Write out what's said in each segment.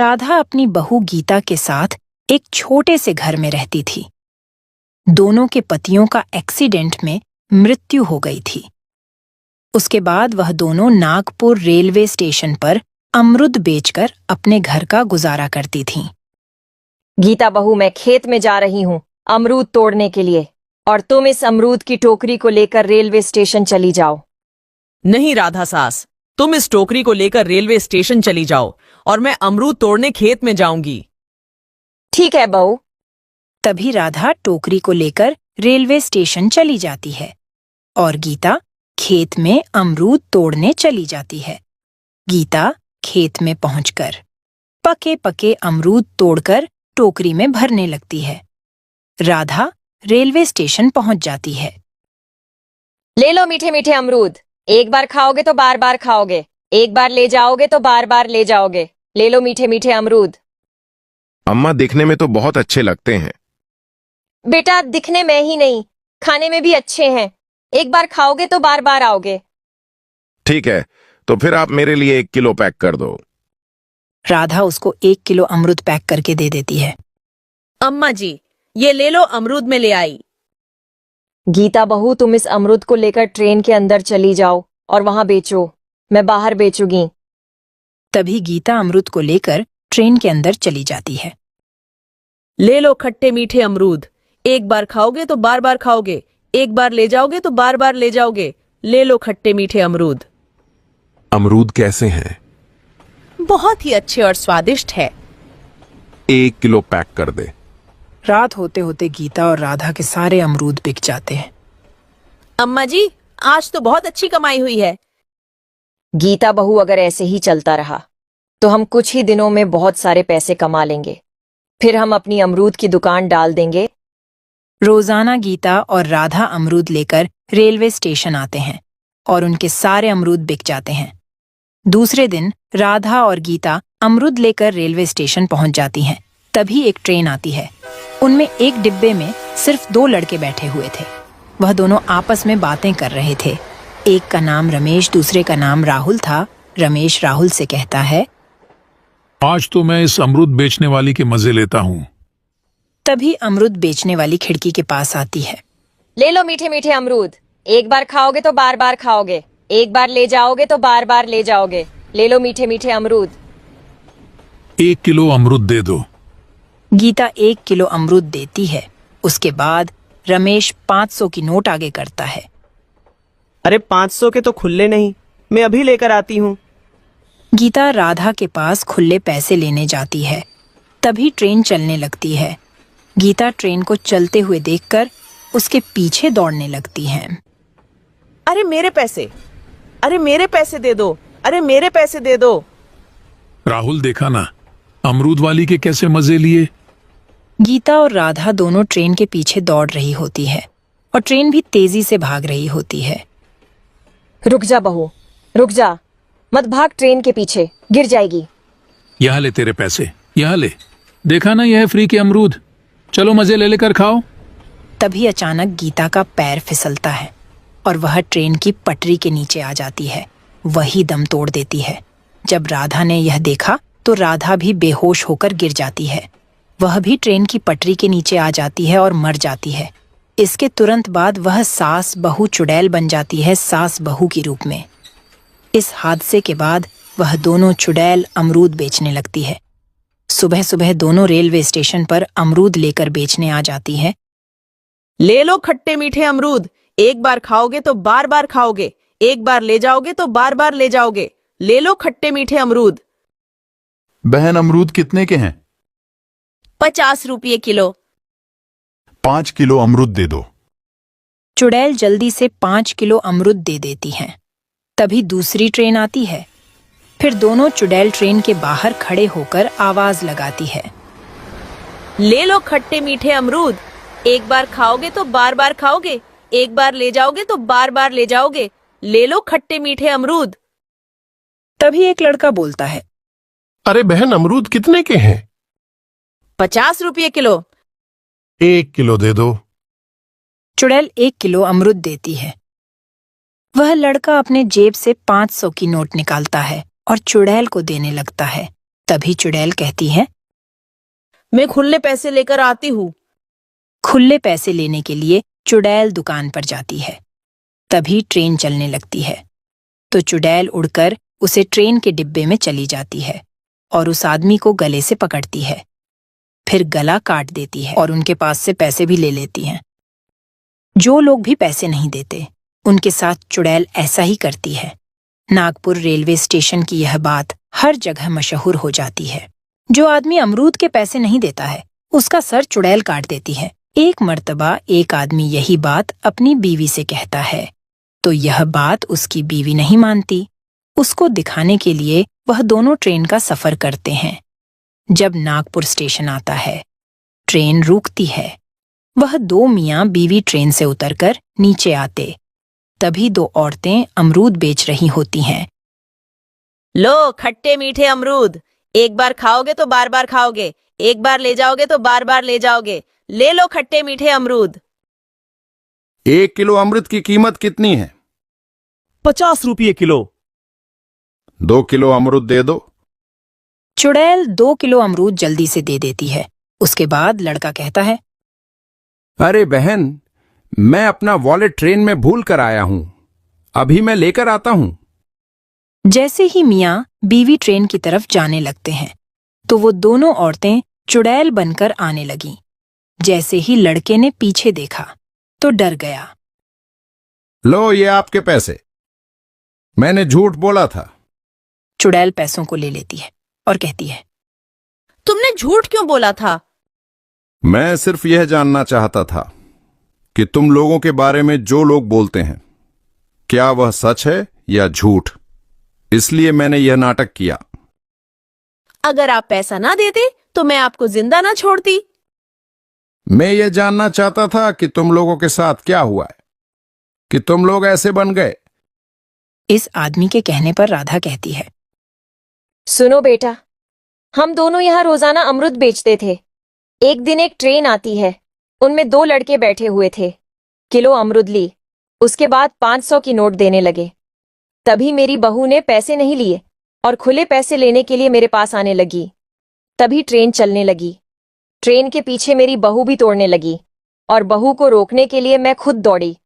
राधा अपनी बहू गीता के साथ एक छोटे से घर में रहती थी। दोनों के पतियों का एक्सीडेंट में मृत्यु हो गई थी। उसके बाद वह दोनों नागपुर रेलवे स्टेशन पर अमरूद बेचकर अपने घर का गुजारा करती थीं। गीता बहू, मैं खेत में जा रही हूँ अमरूद तोड़ने के लिए, और तुम इस अमरूद की टोकरी को लेकर रेलवे स्टेशन चली जाओ। नहीं राधा सास, तुम इस टोकरी को लेकर रेलवे स्टेशन चली जाओ और मैं अमरूद तोड़ने खेत में जाऊंगी। ठीक है बहू। तभी राधा टोकरी को लेकर रेलवे स्टेशन चली जाती है और गीता खेत में अमरूद तोड़ने चली जाती है। गीता खेत में पहुंचकर पके पके अमरूद तोड़कर टोकरी में भरने लगती है। राधा रेलवे स्टेशन पहुंच जाती है। ले लो मीठे मीठे अमरूद, एक बार खाओगे तो बार बार खाओगे, एक बार ले जाओगे तो बार बार ले जाओगे। ले लो मीठे मीठे अमरूद। अम्मा, दिखने में तो बहुत अच्छे लगते हैं। बेटा, दिखने में ही नहीं, खाने में भी अच्छे हैं। एक बार खाओगे तो बार बार आओगे। ठीक है, तो फिर आप मेरे लिए 1 किलो पैक कर दो। राधा उसको 1 किलो अमरूद पैक करके दे देती है। अम्मा जी, ये ले लो, अमरूद में ले आई। गीता बहू, तुम इस अमरूद को लेकर ट्रेन के अंदर चली जाओ और वहां बेचो, मैं बाहर बेचूंगी। तभी गीता अमरूद को लेकर ट्रेन के अंदर चली जाती है। ले लो खट्टे मीठे अमरूद, एक बार खाओगे तो बार बार खाओगे, एक बार ले जाओगे तो बार बार ले जाओगे। ले लो खट्टे मीठे अमरूद। अमरूद कैसे हैं? बहुत ही अच्छे और स्वादिष्ट है। 1 किलो पैक कर दे। रात होते होते गीता और राधा के सारे अमरूद बिक जाते हैं। अम्मा जी, आज तो बहुत अच्छी कमाई हुई है। गीता बहू, अगर ऐसे ही चलता रहा तो हम कुछ ही दिनों में बहुत सारे पैसे कमा लेंगे, फिर हम अपनी अमरूद की दुकान डाल देंगे। रोजाना गीता और राधा अमरूद लेकर रेलवे स्टेशन आते हैं और उनके सारे अमरूद बिक जाते हैं। दूसरे दिन राधा और गीता अमरूद लेकर रेलवे स्टेशन पहुंच जाती हैं। तभी एक ट्रेन आती है। उनमें एक डिब्बे में सिर्फ 2 लड़के बैठे हुए थे। वह दोनों आपस में बातें कर रहे थे। एक का नाम रमेश, दूसरे का नाम राहुल था। रमेश राहुल से कहता है, आज तो मैं इस अमरूद बेचने वाली के मजे लेता हूँ। तभी अमरूद बेचने वाली खिड़की के पास आती है। ले लो मीठे मीठे अमरूद, एक बार खाओगे तो बार बार खाओगे, एक बार ले जाओगे तो बार बार ले जाओगे। ले लो मीठे मीठे अमरूद। 1 किलो अमरूद दे दो। गीता 1 किलो अमरूद देती है। उसके बाद रमेश 500 की नोट आगे करता है। अरे 500 के तो खुले नहीं, मैं अभी लेकर आती हूँ। गीता राधा के पास खुले पैसे लेने जाती है। तभी ट्रेन चलने लगती है। गीता ट्रेन को चलते हुए देखकर उसके पीछे दौड़ने लगती है। अरे मेरे पैसे, अरे मेरे पैसे दे दो, अरे मेरे पैसे दे दो। राहुल, देखा ना अमरूद वाली के कैसे मजे लिए। गीता और राधा दोनों ट्रेन के पीछे दौड़ रही होती है और ट्रेन भी तेजी से भाग रही होती है। रुक जा बहू, रुक जा, मत भाग, ट्रेन के पीछे गिर जाएगी। यहाँ ले तेरे पैसे, यहाँ ले। देखा ना, यह है फ्री के अमरूद, चलो मजे ले लेकर खाओ। तभी अचानक गीता का पैर फिसलता है और वह ट्रेन की पटरी के नीचे आ जाती है। वही दम तोड़ देती है। जब राधा ने यह देखा तो राधा भी बेहोश होकर गिर जाती है। वह भी ट्रेन की पटरी के नीचे आ जाती है और मर जाती है। इसके तुरंत बाद वह सास बहू चुड़ैल बन जाती है, सास बहू के रूप में। इस हादसे के बाद वह दोनों चुड़ैल अमरूद बेचने लगती है। सुबह सुबह दोनों रेलवे स्टेशन पर अमरूद लेकर बेचने आ जाती है। ले लो खट्टे मीठे अमरूद, एक बार खाओगे तो बार बार खाओगे, एक बार ले जाओगे तो बार बार ले जाओगे। ले लो खट्टे मीठे अमरूद। बहन, अमरूद कितने के हैं? 50 रुपये किलो। 5 किलो अमरूद दे दो। चुड़ैल जल्दी से 5 किलो अमरूद दे देती हैं। तभी दूसरी ट्रेन आती है। फिर दोनों चुड़ैल ट्रेन के बाहर खड़े होकर आवाज लगाती है। ले लो खट्टे मीठे अमरूद, एक बार खाओगे तो बार बार खाओगे, एक बार ले जाओगे तो बार बार ले जाओगे। ले लो खट्टे मीठे अमरूद। तभी एक लड़का बोलता है, अरे बहन, अमरूद कितने के हैं? 50 रुपये किलो। 1 किलो दे दो। चुड़ैल 1 किलो अमरूद देती है। वह लड़का अपने जेब से 500 की नोट निकालता है और चुड़ैल को देने लगता है। तभी चुड़ैल कहती है, मैं खुले पैसे लेकर आती हूँ। खुले पैसे लेने के लिए चुड़ैल दुकान पर जाती है। तभी ट्रेन चलने लगती है, तो चुड़ैल उड़कर उसे ट्रेन के डिब्बे में चली जाती है और उस आदमी को गले से पकड़ती है, फिर गला काट देती है और उनके पास से पैसे भी ले लेती है। जो लोग भी पैसे नहीं देते, उनके साथ चुड़ैल ऐसा ही करती है। नागपुर रेलवे स्टेशन की यह बात हर जगह मशहूर हो जाती है। जो आदमी अमरूद के पैसे नहीं देता है, उसका सर चुड़ैल काट देती है। एक मर्तबा एक आदमी यही बात अपनी बीवी से कहता है, तो यह बात उसकी बीवी नहीं मानती। उसको दिखाने के लिए वह दोनों ट्रेन का सफर करते हैं। जब नागपुर स्टेशन आता है, ट्रेन रुकती है। वह दो मियाँ बीवी ट्रेन से उतरकर नीचे आते। तभी दो औरतें अमरूद बेच रही होती हैं। लो खट्टे मीठे अमरूद, एक बार खाओगे तो बार बार खाओगे, एक बार ले जाओगे तो बार बार ले जाओगे। ले लो खट्टे मीठे अमरूद। 1 किलो अमृत की कीमत कितनी है? 50 रुपये किलो। 2 किलो अमरूद दे दो। चुड़ैल 2 किलो अमरूद जल्दी से दे देती है। उसके बाद लड़का कहता है, अरे बहन, मैं अपना वॉलेट ट्रेन में भूल कर आया हूं, अभी मैं लेकर आता हूं। जैसे ही मियाँ बीवी ट्रेन की तरफ जाने लगते हैं, तो वो दोनों औरतें चुड़ैल बनकर आने लगीं। जैसे ही लड़के ने पीछे देखा तो डर गया। लो ये आपके पैसे, मैंने झूठ बोला था। चुड़ैल पैसों को ले लेती है और कहती है, तुमने झूठ क्यों बोला था? मैं सिर्फ यह जानना चाहता था कि तुम लोगों के बारे में जो लोग बोलते हैं, क्या वह सच है या झूठ, इसलिए मैंने यह नाटक किया। अगर आप पैसा ना देते तो मैं आपको जिंदा ना छोड़ती। मैं यह जानना चाहता था कि तुम लोगों के साथ क्या हुआ है कि तुम लोग ऐसे बन गए। इस आदमी के कहने पर राधा कहती है, सुनो बेटा, हम दोनों यहाँ रोजाना अमरूद बेचते थे। एक दिन एक ट्रेन आती है, उनमें 2 लड़के बैठे हुए थे। किलो अमरूद ली, उसके बाद 500 की नोट देने लगे। तभी मेरी बहू ने पैसे नहीं लिए और खुले पैसे लेने के लिए मेरे पास आने लगी। तभी ट्रेन चलने लगी। ट्रेन के पीछे मेरी बहू भी तोड़ने लगी और बहू को रोकने के लिए मैं खुद दौड़ी,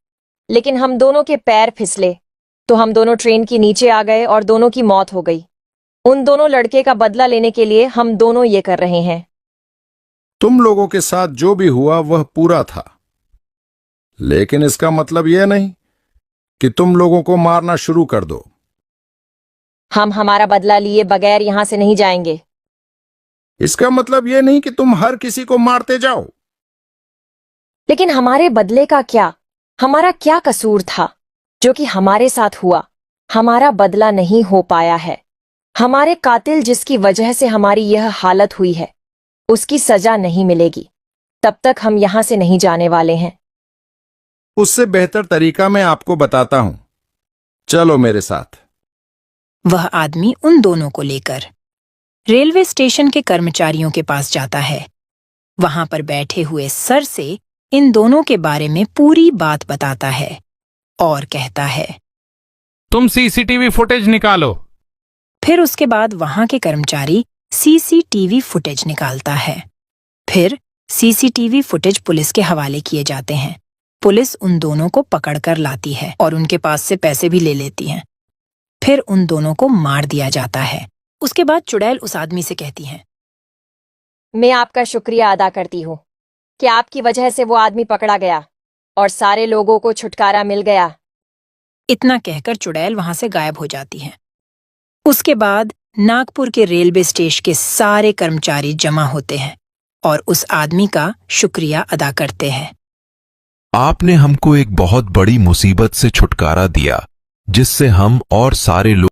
लेकिन हम दोनों के पैर फिसले तो हम दोनों ट्रेन के नीचे आ गए और दोनों की मौत हो गई। उन दोनों लड़के का बदला लेने के लिए हम दोनों ये कर रहे हैं। तुम लोगों के साथ जो भी हुआ वह पूरा था, लेकिन इसका मतलब यह नहीं कि तुम लोगों को मारना शुरू कर दो। हम हमारा बदला लिए बगैर यहां से नहीं जाएंगे। इसका मतलब यह नहीं कि तुम हर किसी को मारते जाओ। लेकिन हमारे बदले का क्या? हमारा क्या कसूर था जो कि हमारे साथ हुआ? हमारा बदला नहीं हो पाया है। हमारे कातिल जिसकी वजह से हमारी यह हालत हुई है, उसकी सजा नहीं मिलेगी। तब तक हम यहां से नहीं जाने वाले हैं। उससे बेहतर तरीका मैं आपको बताता हूं, चलो मेरे साथ। वह आदमी उन दोनों को लेकर रेलवे स्टेशन के कर्मचारियों के पास जाता है। वहां पर बैठे हुए सर से इन दोनों के बारे में पूरी बात बताता है और कहता है, तुम सीसीटीवी फुटेज निकालो। फिर उसके बाद वहां के कर्मचारी सीसीटीवी फुटेज निकालता है। फिर सीसीटीवी फुटेज पुलिस के हवाले किए जाते हैं। पुलिस उन दोनों को पकड़कर लाती है और उनके पास से पैसे भी ले लेती है। फिर उन दोनों को मार दिया जाता है। उसके बाद चुड़ैल उस आदमी से कहती है, मैं आपका शुक्रिया अदा करती हूँ कि आपकी वजह से वो आदमी पकड़ा गया और सारे लोगों को छुटकारा मिल गया। इतना कहकर चुड़ैल वहां से गायब हो जाती है। उसके बाद नागपुर के रेलवे स्टेशन के सारे कर्मचारी जमा होते हैं और उस आदमी का शुक्रिया अदा करते हैं। आपने हमको एक बहुत बड़ी मुसीबत से छुटकारा दिया, जिससे हम और सारे लोग